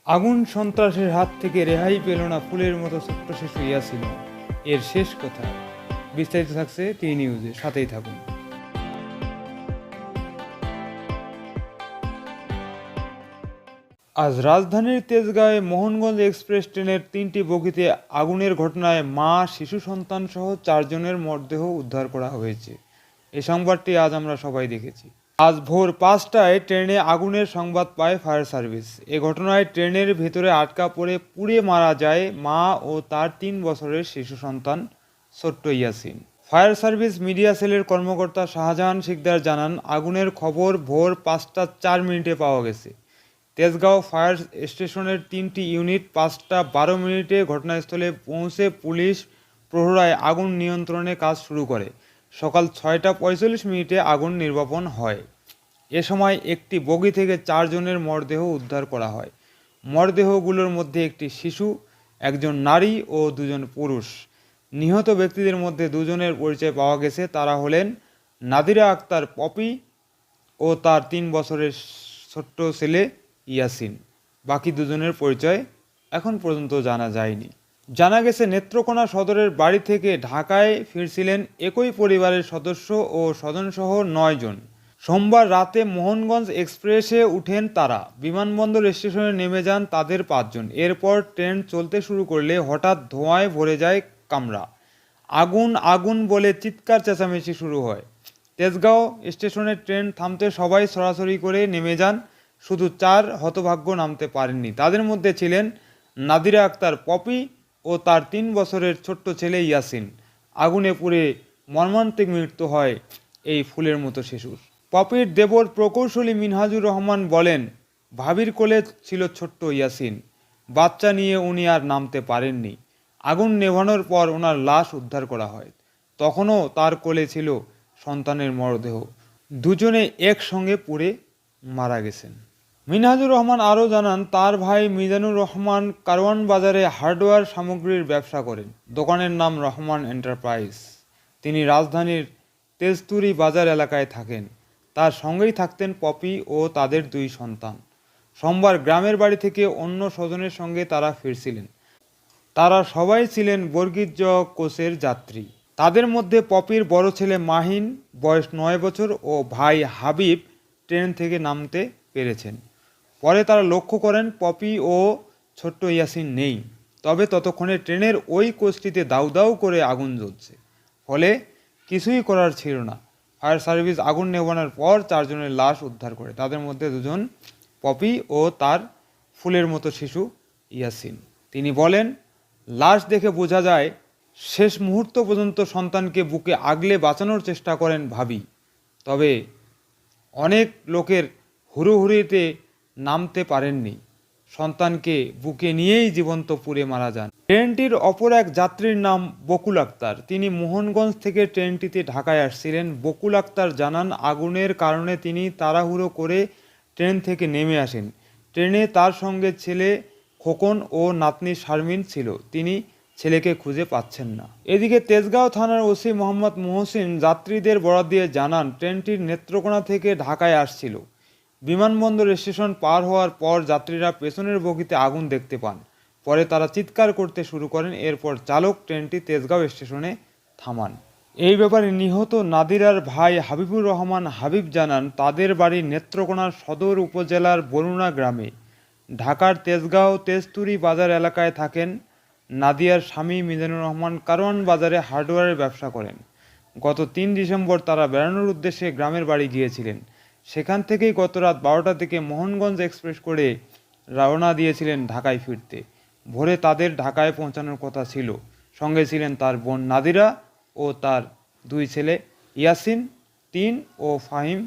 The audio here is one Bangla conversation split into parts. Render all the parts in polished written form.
আগুন সন্ত্রাসের হাত থেকে রেহাই পেল না ফুলের মতো ছোট্ট শিশু ইয়াসিন। এর শেষ কথা বিস্তারিত থাকছে টি নিউজে, সাথেই থাকুন। আজ রাজধানীর তেজগাঁয়ে মোহনগঞ্জ এক্সপ্রেস ট্রেনের ৩টি বগিতে আগুনের ঘটনায় মা, শিশু সন্তান সহ ৪ জনের মরদেহ উদ্ধার করা হয়েছে। এই সংবাদটি আজ আমরা সবাই দেখেছি। আজ ভোর ৫টায় ট্রেনে আগুনের সংবাদ পায় ফায়ার সার্ভিস। এ ঘটনায় ট্রেনের ভেতরে আটকা পড়ে পুড়ে মারা যায় মা ও তার ৩ বছরের শিশু সন্তান ছোট্ট ইয়াসিন। ফায়ার সার্ভিস মিডিয়া সেলের কর্মকর্তা শাহজাহান শিকদার জানান, আগুনের খবর ভোর ৫টা ৪ মিনিটে পাওয়া গেছে। তেজগাঁও ফায়ার স্টেশনের ৩টি ইউনিট ৫টা ১২ মিনিটে ঘটনাস্থলে পৌঁছে পুলিশ প্রহরায় আগুন নিয়ন্ত্রণে কাজ শুরু করে। সকাল ৬টা ৪৫ মিনিটে আগুন নির্বাপন হয়। এ সময় একটি বগি থেকে ৪ জনের মরদেহ উদ্ধার করা হয়। মরদেহগুলোর মধ্যে একটি শিশু, একজন নারী ও ২জন পুরুষ। নিহত ব্যক্তিদের মধ্যে ২জনের পরিচয় পাওয়া গেছে। তারা হলেন নাদিরা আক্তার পপি ও তার ৩ বছরের ছোট্ট ছেলে ইয়াসিন। বাকি ২জনের পরিচয় এখন পর্যন্ত জানা যায়নি। জানা গেছে, নেত্রকোনা সদরের বাড়ি থেকে ঢাকায় ফিরছিলেন একই পরিবারের সদস্য ও স্বজনসহ ৯ জন। সোমবার রাতে মোহনগঞ্জ এক্সপ্রেসে উঠেন তারা। বিমানবন্দর স্টেশনে নেমে যান তাদের ৫ জন। এরপর ট্রেন চলতে শুরু করলে হঠাৎ ধোঁয়ায় ভরে যায় কামরা। আগুন আগুন বলে চিৎকার চেঁচামেচি শুরু হয়। তেজগাঁও স্টেশনে ট্রেন থামতে সবাই সরাসরি করে নেমে যান। শুধু ৪ হতভাগ্য নামতে পারেননি। তাদের মধ্যে ছিলেন নাদিরা আক্তার পপি ও তার ৩ বছরের ছোট্ট ছেলে ইয়াসিন। আগুনে পুড়ে মর্মান্তিক মৃত্যু হয় এই ফুলের মতো শিশুর। পপির দেবর প্রকৌশলী মিনহাজুর রহমান বলেন, ভাবির কোলে ছিল ছোট্ট ইয়াসিন। বাচ্চা নিয়ে উনি আর নামতে পারেননি। আগুন নেভানোর পর ওনার লাশ উদ্ধার করা হয়। তখনও তার কোলে ছিল সন্তানের মরদেহ। দুজনে একসঙ্গে পুড়ে মারা গেছেন। মিনহাজুর রহমান আরও জানান, তার ভাই মিজানুর রহমান কারওয়ান বাজারে হার্ডওয়্যার সামগ্রীর ব্যবসা করেন। দোকানের নাম রহমান এন্টারপ্রাইজ। তিনি রাজধানীর তেজতুরি বাজার এলাকায় থাকেন। তার সঙ্গেই থাকতেন পপি ও তাদের ২ সন্তান। সোমবার গ্রামের বাড়ি থেকে অন্য স্বজনের সঙ্গে তারা ফিরছিলেন। তারা সবাই ছিলেন বর্গীজ কোচের যাত্রী। তাদের মধ্যে পপির বড় ছেলে মাহিন, বয়স ৯ বছর, ও ভাই হাবিব ট্রেন থেকে নামতে পেরেছেন। পরে তারা লক্ষ্য করেন পপি ও ছোট্ট ইয়াসিন নেই। তবে ততক্ষণে ট্রেনের ওই কোচটিতে দাউ দাউ করে আগুন জ্বলছে। ফলে কিছুই করার ছিল না। ফায়ার সার্ভিস আগুন নেভানোর পর ৪ জনের লাশ উদ্ধার করে। তাদের মধ্যে ২জন পপি ও তার ফুলের মতো শিশু ইয়াসিন। তিনি বলেন, লাশ দেখে বোঝা যায় শেষ মুহূর্ত পর্যন্ত সন্তানকে বুকে আগলে বাঁচানোর চেষ্টা করেন ভাবি। তবে অনেক লোকের হুড়োহুড়িতে নামতে পারেননি। সন্তানকে বুকে নিয়েই জীবন্ত পুড়ে মারা যান। ট্রেনটির অপর এক যাত্রীর নাম বকুল আক্তার। তিনি মোহনগঞ্জ থেকে ট্রেনটিতে ঢাকায় আসছিলেন। বকুল আক্তার জানান, আগুনের কারণে তিনি তাড়াহুড়ো করে ট্রেন থেকে নেমে আসেন। ট্রেনে তার সঙ্গে ছেলে খোকন ও নাতনি শারমিন ছিল। তিনি ছেলেকে খুঁজে পাচ্ছেন না। এদিকে তেজগাঁও থানার ওসি মোহাম্মদ মহসিন যাত্রীদের বরাত দিয়ে জানান, ট্রেনটির নেত্রকোনা থেকে ঢাকায় আসছিল। বিমানবন্দর স্টেশন পার হওয়ার পর যাত্রীরা পেছনের বগিতে আগুন দেখতে পান। পরে তারা চিৎকার করতে শুরু করেন। এরপর চালক ট্রেনটি তেজগাঁও স্টেশনে থামান। এই ব্যাপারে নিহত নাদিরার ভাই হাবিবুর রহমান হাবিব জানান, তাদের বাড়ি নেত্রকোনার সদর উপজেলার বরুণা গ্রামে। ঢাকার তেজগাঁও তেজতুরি বাজার এলাকায় থাকেন। নাদিয়ার স্বামী মিজানুর রহমান কারওয়ান বাজারে হার্ডওয়্যারের ব্যবসা করেন। গত ৩ ডিসেম্বর তারা বেড়ানোর উদ্দেশ্যে গ্রামের বাড়ি গিয়েছিলেন। সেখান থেকেই গত রাত ১২টা থেকে মোহনগঞ্জ এক্সপ্রেস করে রওনা দিয়েছিলেন ঢাকায় ফিরতে। ভোরে তাদের ঢাকায় পৌঁছানোর কথা ছিল। সঙ্গে ছিলেন তার বোন নাদিরা ও তার ২ ছেলে ইয়াসিন ৩ ও ফাহিম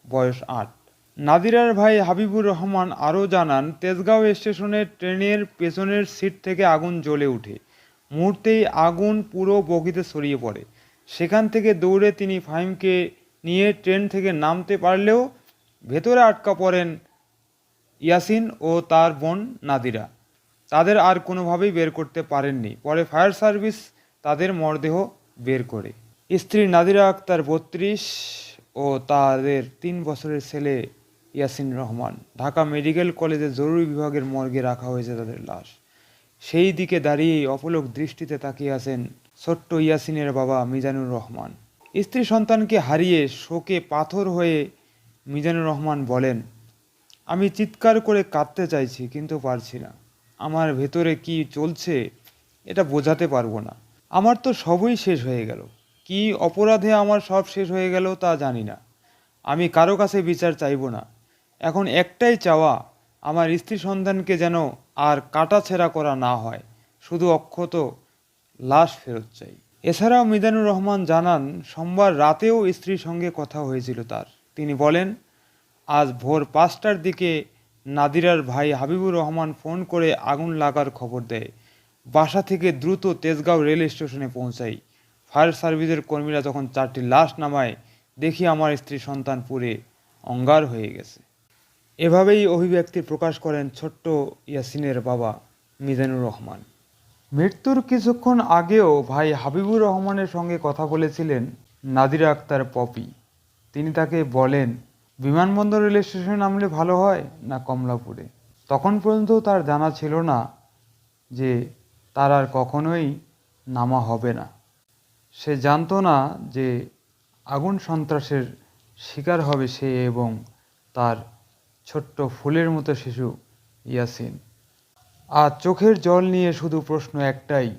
বয়স ৮। নাদিরার ভাই হাবিবুর রহমান আরও জানান, তেজগাঁও স্টেশনে ট্রেনের পেছনের সিট থেকে আগুন জ্বলে ওঠে। মুহূর্তেই আগুন পুরো বগিতে ছড়িয়ে পড়ে। সেখান থেকে দৌড়ে তিনি ফাহিমকে নিয়ে ট্রেন থেকে নামতে পারলেও ভেতরে আটকা পড়েন ইয়াসিন ও তার বোন নাদিরা। তাদের আর কোনোভাবেই বের করতে পারেননি। পরে ফায়ার সার্ভিস তাদের মরদেহ বের করে। স্ত্রী নাদিরা আক্তার ৩২ ও তাদের ৩ বছরের ছেলে ইয়াসিন রহমান। ঢাকা মেডিকেল কলেজের জরুরি বিভাগের মর্গে রাখা হয়েছে তাদের লাশ। সেই দিকে দাঁড়িয়েই অপলক দৃষ্টিতে তাকিয়ে আছেন ছোট্ট ইয়াসিনের বাবা মিজানুর রহমান। স্ত্রী সন্তানকে হারিয়ে শোকে পাথর হয়ে মিজানুর রহমান বলেন, আমি চিৎকার করে কাঁদতে চাইছি কিন্তু পারছি না। আমার ভেতরে কি চলছে এটা বোঝাতে পারবো না। আমার তো সবই শেষ হয়ে গেল। কি অপরাধে আমার সব শেষ হয়ে গেল তা জানি না। আমি কারো কাছে বিচার চাইবো না। এখন একটাই চাওয়া, আমার স্ত্রী সন্তানকে যেন আর কাটাছেঁড়া করা না হয়, শুধু অক্ষত লাশ ফেরত চাই। এছাড়াও মিজানুর রহমান জানান, সোমবার রাতেও স্ত্রীর সঙ্গে কথা হয়েছিল তার। তিনি বলেন, আজ ভোর 5টার দিকে নাদিরার ভাই হাবিবুর রহমান ফোন করে আগুন লাগার খবর দেয়। বাসা থেকে দ্রুত তেজগাঁও রেল স্টেশনে পৌঁছাই। ফায়ার সার্ভিসের কর্মীরা যখন 4টি লাশ নামায়, দেখি আমার স্ত্রী সন্তান পুড়ে অঙ্গার হয়ে গেছে। এভাবেই অভিব্যক্তি প্রকাশ করেন ছোট্ট ইয়াসিনের বাবা মিজানুর রহমান। মৃত্যুর কিছুক্ষণ আগেও ভাই হাবিবুর রহমানের সঙ্গে কথা বলেছিলেন নাদিরা আক্তার পপি। তিনি তাকে বলেন, বিমানবন্দর রেল স্টেশনে নামলে ভালো হয় না কমলাপুরে। তখন পর্যন্ত তার জানা ছিল না যে তার আর কখনোই নামা হবে না। সে জানতো না যে আগুন সন্ত্রাসের শিকার হবে সে এবং তার ছোট্ট ফুলের মতো শিশু ইয়াসিন। আর চোখের জল নিয়ে শুধু প্রশ্ন একটাই,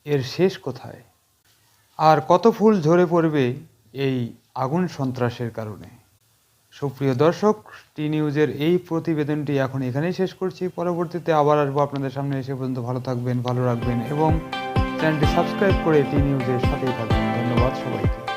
এর শেষ কোথায়? আর কত ফুল ঝরে পড়বে এই আগুন সন্ত্রাসের কারণে? সুপ্রিয় দর্শক, টি নিউজের এই প্রতিবেদনটি এখন এখানেই শেষ করছি। পরবর্তীতে আবার আসবো আপনাদের সামনে। এসে পর্যন্ত ভালো থাকবেন, ভালো রাখবেন এবং চ্যানেলটি সাবস্ক্রাইব করে টি নিউজের সাথেই থাকবেন। ধন্যবাদ সবাইকে।